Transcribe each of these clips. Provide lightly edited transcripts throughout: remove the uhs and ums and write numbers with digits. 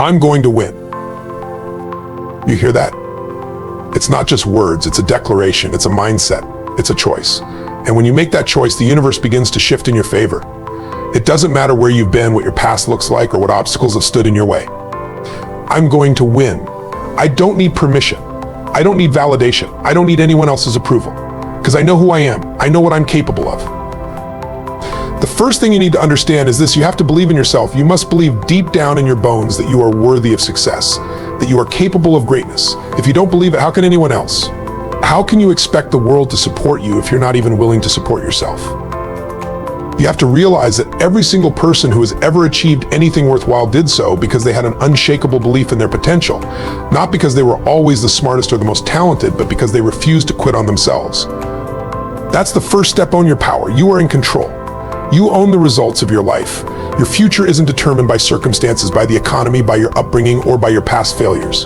I'm going to win. You hear that? It's not just words, it's a declaration, it's a mindset, it's a choice. And when you make that choice, the universe begins to shift in your favor. It doesn't matter where you've been, what your past looks like, or what obstacles have stood in your way. I'm going to win. I don't need permission. I don't need validation. I don't need anyone else's approval. Because I know who I am. I know what I'm capable of. The first thing you need to understand is this: you have to believe in yourself. You must believe deep down in your bones that you are worthy of success, that you are capable of greatness. If you don't believe it, how can anyone else? How can you expect the world to support you if you're not even willing to support yourself? You have to realize that every single person who has ever achieved anything worthwhile did so because they had an unshakable belief in their potential, not because they were always the smartest or the most talented, but because they refused to quit on themselves. That's the first step. Own your power. You are in control. You own the results of your life. Your future isn't determined by circumstances, by the economy, by your upbringing, or by your past failures.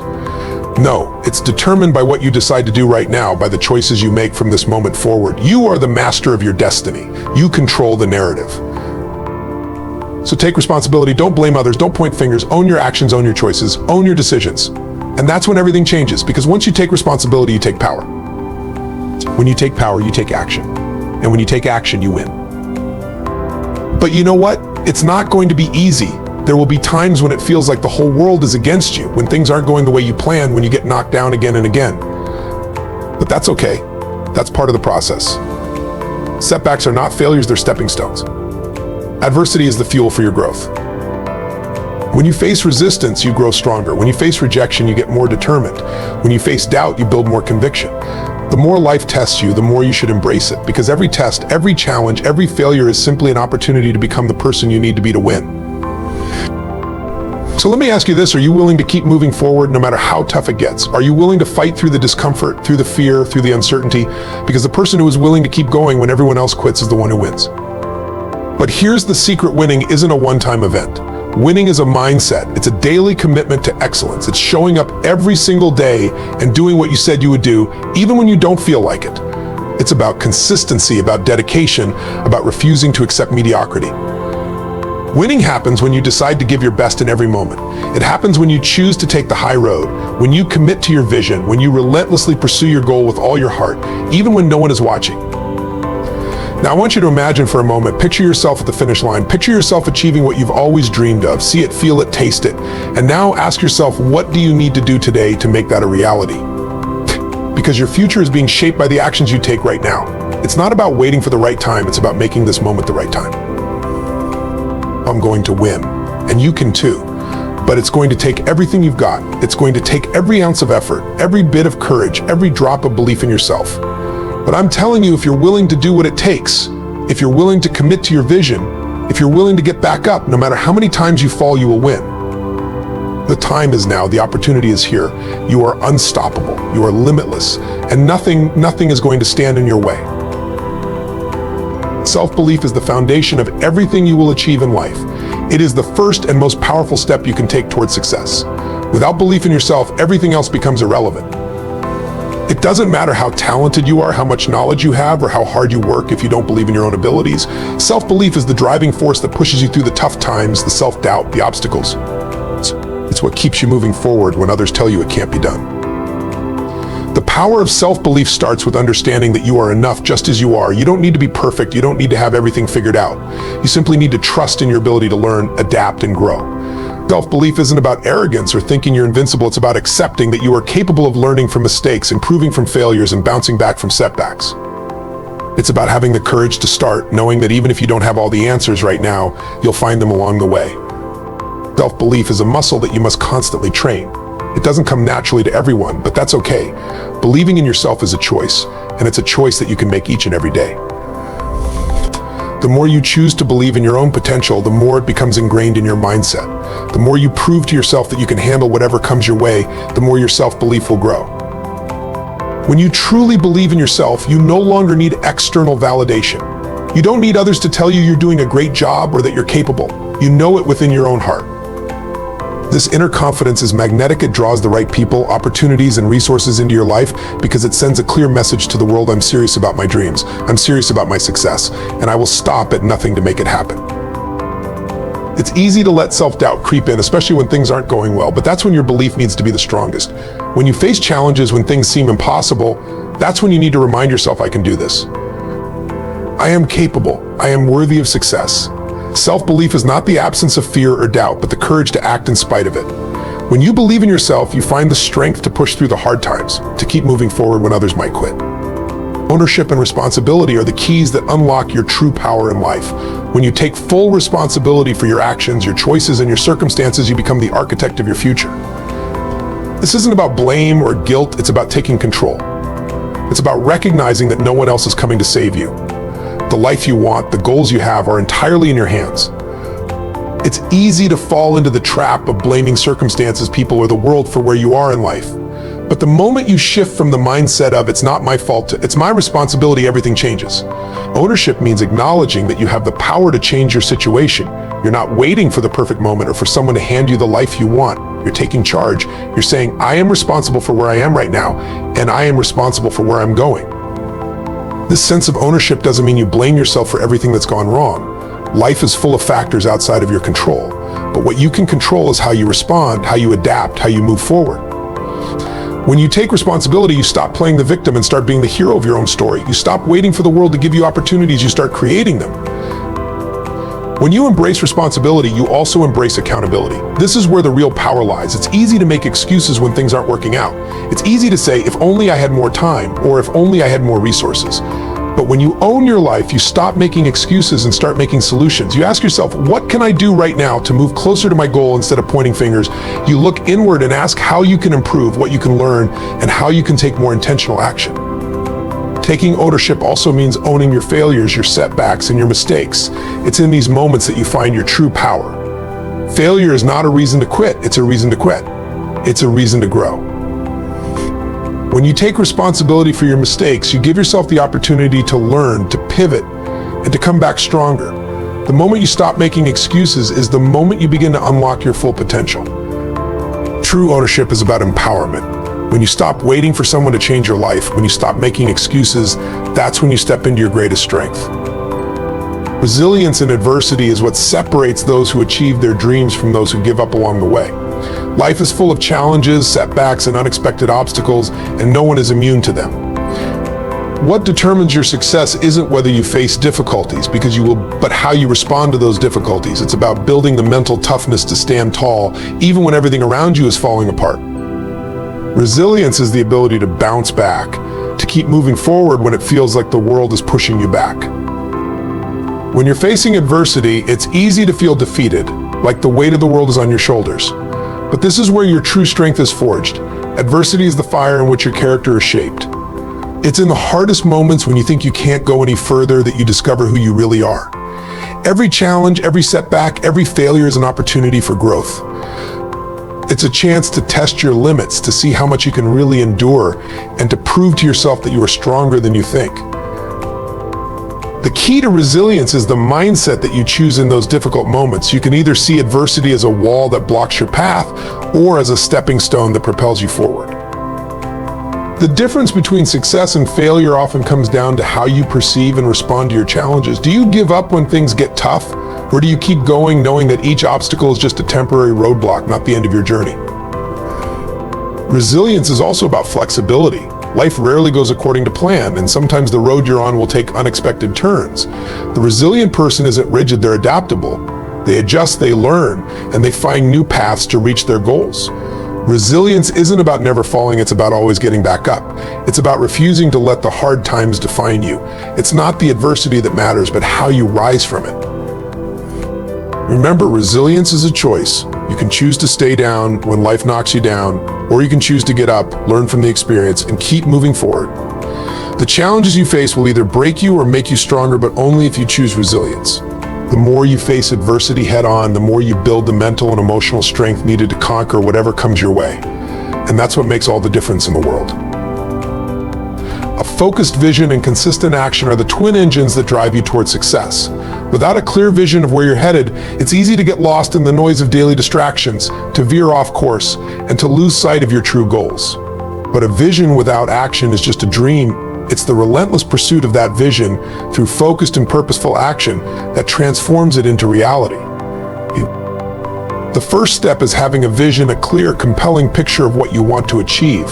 No, it's determined by what you decide to do right now, by the choices you make from this moment forward. You are the master of your destiny. You control the narrative. So take responsibility. Don't blame others. Don't point fingers. Own your actions, own your choices, own your decisions. And that's when everything changes, because once you take responsibility, you take power. When you take power, you take action. And when you take action, you win. But you know what? It's not going to be easy. There will be times when it feels like the whole world is against you, when things aren't going the way you planned, when you get knocked down again and again. But that's okay. That's part of the process. Setbacks are not failures, they're stepping stones. Adversity is the fuel for your growth. When you face resistance, you grow stronger. When you face rejection, you get more determined. When you face doubt, you build more conviction. The more life tests you, the more you should embrace it, because every test, every challenge, every failure is simply an opportunity to become the person you need to be to win. So let me ask you this: are you willing to keep moving forward no matter how tough it gets? Are you willing to fight through the discomfort, through the fear, through the uncertainty? Because the person who is willing to keep going when everyone else quits is the one who wins. But here's the secret: winning isn't a one-time event. Winning is a mindset. It's a daily commitment to excellence. It's showing up every single day and doing what you said you would do, even when you don't feel like it. It's about consistency, about dedication, about refusing to accept mediocrity. Winning happens when you decide to give your best in every moment. It happens when you choose to take the high road, when you commit to your vision, when you relentlessly pursue your goal with all your heart, even when no one is watching. Now, I want you to imagine for a moment, picture yourself at the finish line, picture yourself achieving what you've always dreamed of, see it, feel it, taste it. And now ask yourself, what do you need to do today to make that a reality? Because your future is being shaped by the actions you take right now. It's not about waiting for the right time, it's about making this moment the right time. I'm going to win, and you can too. But it's going to take everything you've got. It's going to take every ounce of effort, every bit of courage, every drop of belief in yourself. But I'm telling you, if you're willing to do what it takes, if you're willing to commit to your vision, if you're willing to get back up, no matter how many times you fall, you will win. The time is now. The opportunity is here. You are unstoppable. You are limitless, and nothing is going to stand in your way. Self-belief is the foundation of everything you will achieve in life. It is the first and most powerful step you can take towards success. Without belief in yourself, everything else becomes irrelevant. It doesn't matter how talented you are, how much knowledge you have, or how hard you work if you don't believe in your own abilities. Self-belief is the driving force that pushes you through the tough times, the self-doubt, the obstacles. It's what keeps you moving forward when others tell you it can't be done. The power of self-belief starts with understanding that you are enough just as you are. You don't need to be perfect. You don't need to have everything figured out. You simply need to trust in your ability to learn, adapt, and grow. Self-belief isn't about arrogance or thinking you're invincible. It's about accepting that you are capable of learning from mistakes, improving from failures, and bouncing back from setbacks. It's about having the courage to start, knowing that even if you don't have all the answers right now, you'll find them along the way. Self-belief is a muscle that you must constantly train. It doesn't come naturally to everyone, but that's okay. Believing in yourself is a choice, and it's a choice that you can make each and every day. The more you choose to believe in your own potential, the more it becomes ingrained in your mindset. The more you prove to yourself that you can handle whatever comes your way, the more your self-belief will grow. When you truly believe in yourself, you no longer need external validation. You don't need others to tell you you're doing a great job or that you're capable. You know it within your own heart. This inner confidence is magnetic. It draws the right people, opportunities, and resources into your life because it sends a clear message to the world: I'm serious about my dreams. I'm serious about my success, and I will stop at nothing to make it happen. It's easy to let self-doubt creep in, especially when things aren't going well, but that's when your belief needs to be the strongest. When you face challenges, when things seem impossible, that's when you need to remind yourself, I can do this. I am capable. I am worthy of success. Self-belief is not the absence of fear or doubt, but the courage to act in spite of it. When you believe in yourself, you find the strength to push through the hard times, to keep moving forward when others might quit. Ownership and responsibility are the keys that unlock your true power in life. When you take full responsibility for your actions, your choices, and your circumstances, you become the architect of your future. This isn't about blame or guilt, it's about taking control. It's about recognizing that no one else is coming to save you. The life you want, the goals you have are entirely in your hands. It's easy to fall into the trap of blaming circumstances, people, or the world for where you are in life. But the moment you shift from the mindset of it's not my fault to it's my responsibility, everything changes. Ownership means acknowledging that you have the power to change your situation. You're not waiting for the perfect moment or for someone to hand you the life you want. You're taking charge. You're saying, I am responsible for where I am right now, and I am responsible for where I'm going. This sense of ownership doesn't mean you blame yourself for everything that's gone wrong. Life is full of factors outside of your control. But what you can control is how you respond, how you adapt, how you move forward. When you take responsibility, you stop playing the victim and start being the hero of your own story. You stop waiting for the world to give you opportunities, you start creating them. When you embrace responsibility, you also embrace accountability. This is where the real power lies. It's easy to make excuses when things aren't working out. It's easy to say, if only I had more time, or if only I had more resources. But when you own your life, you stop making excuses and start making solutions. You ask yourself, what can I do right now to move closer to my goal instead of pointing fingers? You look inward and ask how you can improve, what you can learn, and how you can take more intentional action. Taking ownership also means owning your failures, your setbacks, and your mistakes. It's in these moments that you find your true power. Failure is not a reason to quit, it's a reason to quit. It's a reason to grow. When you take responsibility for your mistakes, you give yourself the opportunity to learn, to pivot, and to come back stronger. The moment you stop making excuses is the moment you begin to unlock your full potential. True ownership is about empowerment. When you stop waiting for someone to change your life, when you stop making excuses, that's when you step into your greatest strength. Resilience in adversity is what separates those who achieve their dreams from those who give up along the way. Life is full of challenges, setbacks, and unexpected obstacles, and no one is immune to them. What determines your success isn't whether you face difficulties, but how you respond to those difficulties. It's about building the mental toughness to stand tall, even when everything around you is falling apart. Resilience is the ability to bounce back, to keep moving forward when it feels like the world is pushing you back. When you're facing adversity, it's easy to feel defeated, like the weight of the world is on your shoulders. But this is where your true strength is forged. Adversity is the fire in which your character is shaped. It's in the hardest moments when you think you can't go any further that you discover who you really are. Every challenge, every setback, every failure is an opportunity for growth. It's a chance to test your limits, to see how much you can really endure, and to prove to yourself that you are stronger than you think. The key to resilience is the mindset that you choose in those difficult moments. You can either see adversity as a wall that blocks your path, or as a stepping stone that propels you forward. The difference between success and failure often comes down to how you perceive and respond to your challenges. Do you give up when things get tough, or do you keep going knowing that each obstacle is just a temporary roadblock, not the end of your journey? Resilience is also about flexibility. Life rarely goes according to plan, and sometimes the road you're on will take unexpected turns. The resilient person isn't rigid, they're adaptable. They adjust, they learn, and they find new paths to reach their goals. Resilience isn't about never falling, it's about always getting back up. It's about refusing to let the hard times define you. It's not the adversity that matters, but how you rise from it. Remember, resilience is a choice. You can choose to stay down when life knocks you down, or you can choose to get up, learn from the experience, and keep moving forward. The challenges you face will either break you or make you stronger, but only if you choose resilience. The more you face adversity head on, the more you build the mental and emotional strength needed to conquer whatever comes your way. And that's what makes all the difference in the world. A focused vision and consistent action are the twin engines that drive you towards success. Without a clear vision of where you're headed, it's easy to get lost in the noise of daily distractions, to veer off course, and to lose sight of your true goals. But a vision without action is just a dream. It's the relentless pursuit of that vision through focused and purposeful action that transforms it into reality. The first step is having a vision, a clear, compelling picture of what you want to achieve.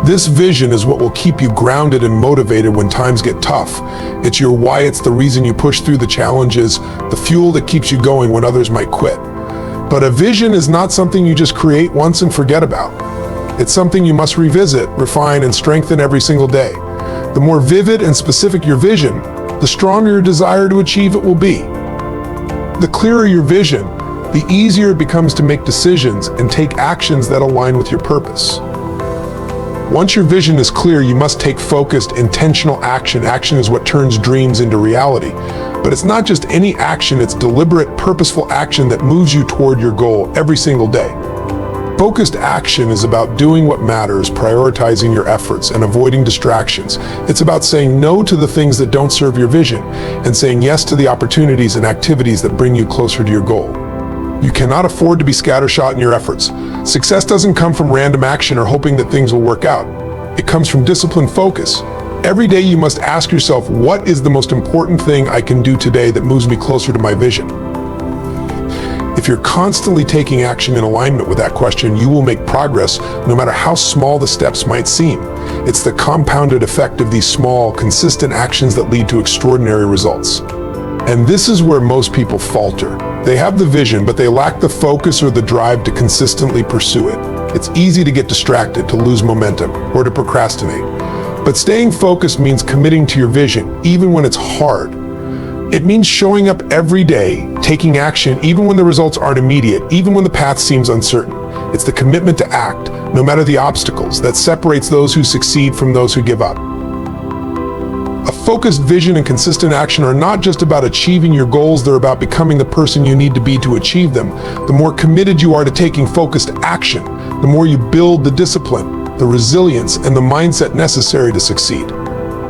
This vision is what will keep you grounded and motivated when times get tough. It's your why, it's the reason you push through the challenges, the fuel that keeps you going when others might quit. But a vision is not something you just create once and forget about. It's something you must revisit, refine, and strengthen every single day. The more vivid and specific your vision, the stronger your desire to achieve it will be. The clearer your vision, the easier it becomes to make decisions and take actions that align with your purpose. Once your vision is clear, you must take focused, intentional action. Action is what turns dreams into reality. But it's not just any action, it's deliberate, purposeful action that moves you toward your goal every single day. Focused action is about doing what matters, prioritizing your efforts, and avoiding distractions. It's about saying no to the things that don't serve your vision, and saying yes to the opportunities and activities that bring you closer to your goal. You cannot afford to be scattershot in your efforts. Success doesn't come from random action or hoping that things will work out. It comes from disciplined focus. Every day you must ask yourself, what is the most important thing I can do today that moves me closer to my vision? If you're constantly taking action in alignment with that question, you will make progress no matter how small the steps might seem. It's the compounded effect of these small, consistent actions that lead to extraordinary results. And this is where most people falter. They have the vision, but they lack the focus or the drive to consistently pursue it. It's easy to get distracted, to lose momentum, or to procrastinate. But staying focused means committing to your vision, even when it's hard. It means showing up every day, taking action, even when the results aren't immediate, even when the path seems uncertain. It's the commitment to act, no matter the obstacles, that separates those who succeed from those who give up. A focused vision and consistent action are not just about achieving your goals, they're about becoming the person you need to be to achieve them. The more committed you are to taking focused action, the more you build the discipline, the resilience, and the mindset necessary to succeed.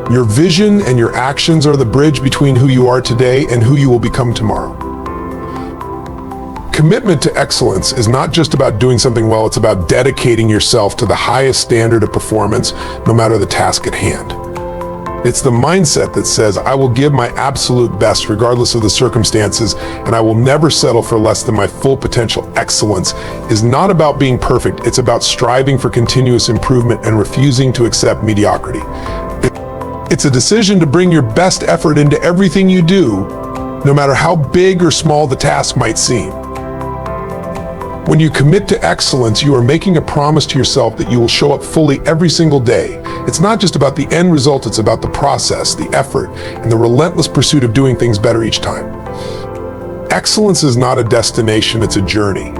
Your vision and your actions are the bridge between who you are today and who you will become tomorrow. Commitment to excellence is not just about doing something well, it's about dedicating yourself to the highest standard of performance, no matter the task at hand. It's the mindset that says, I will give my absolute best regardless of the circumstances, and I will never settle for less than my full potential. Excellence is not about being perfect, it's about striving for continuous improvement and refusing to accept mediocrity. It's a decision to bring your best effort into everything you do, no matter how big or small the task might seem. When you commit to excellence, you are making a promise to yourself that you will show up fully every single day. It's not just about the end result, it's about the process, the effort, and the relentless pursuit of doing things better each time. Excellence is not a destination, it's a journey.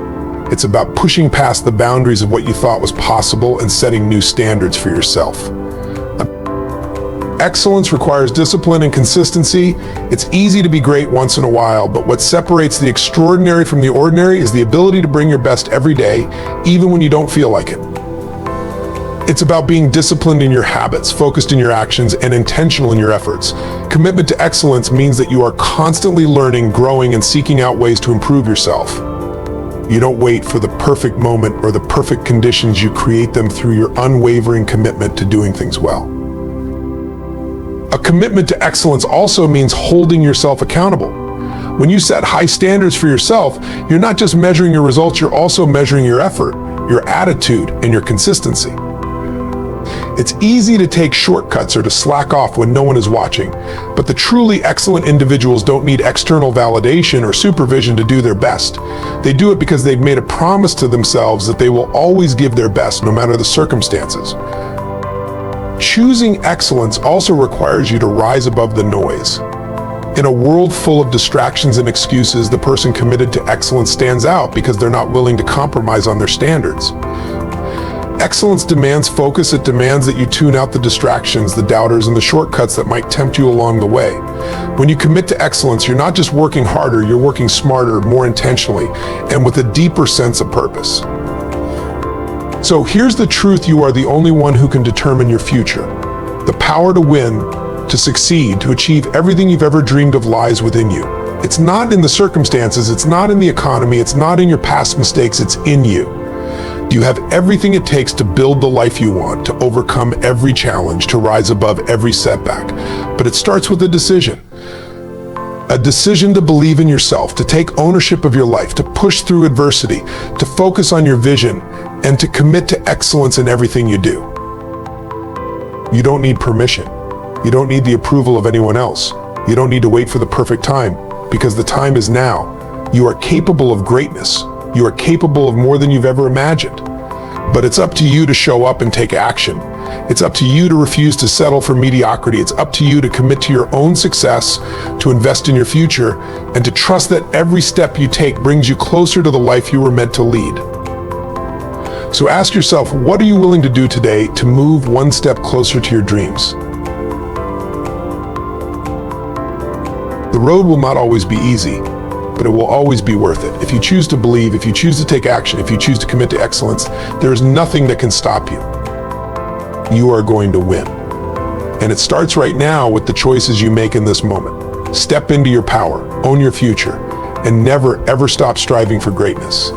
It's about pushing past the boundaries of what you thought was possible and setting new standards for yourself. Excellence requires discipline and consistency. It's easy to be great once in a while, but what separates the extraordinary from the ordinary is the ability to bring your best every day, even when you don't feel like it. It's about being disciplined in your habits, focused in your actions, and intentional in your efforts. Commitment to excellence means that you are constantly learning, growing, and seeking out ways to improve yourself. You don't wait for the perfect moment or the perfect conditions, you create them through your unwavering commitment to doing things well. A commitment to excellence also means holding yourself accountable. When you set high standards for yourself, you're not just measuring your results, you're also measuring your effort, your attitude, and your consistency. It's easy to take shortcuts or to slack off when no one is watching, but the truly excellent individuals don't need external validation or supervision to do their best. They do it because they've made a promise to themselves that they will always give their best no matter the circumstances. Choosing excellence also requires you to rise above the noise. In a world full of distractions and excuses, the person committed to excellence stands out because they're not willing to compromise on their standards. Excellence demands focus. It demands that you tune out the distractions, the doubters, and the shortcuts that might tempt you along the way. When you commit to excellence, you're not just working harder, you're working smarter, more intentionally, and with a deeper sense of purpose. So here's the truth: you are the only one who can determine your future. The power to win, to succeed, to achieve everything you've ever dreamed of lies within you. It's not in the circumstances, it's not in the economy, it's not in your past mistakes, it's in you. You have everything it takes to build the life you want, to overcome every challenge, to rise above every setback. But it starts with a decision. A decision to believe in yourself, to take ownership of your life, to push through adversity, to focus on your vision, and to commit to excellence in everything you do. You don't need permission. You don't need the approval of anyone else. You don't need to wait for the perfect time, because the time is now. You are capable of greatness. You are capable of more than you've ever imagined. But it's up to you to show up and take action. It's up to you to refuse to settle for mediocrity. It's up to you to commit to your own success, to invest in your future, and to trust that every step you take brings you closer to the life you were meant to lead. So ask yourself, what are you willing to do today to move one step closer to your dreams? The road will not always be easy, but it will always be worth it. If you choose to believe, if you choose to take action, if you choose to commit to excellence, there is nothing that can stop you. You are going to win. And it starts right now with the choices you make in this moment. Step into your power, own your future, and never ever stop striving for greatness.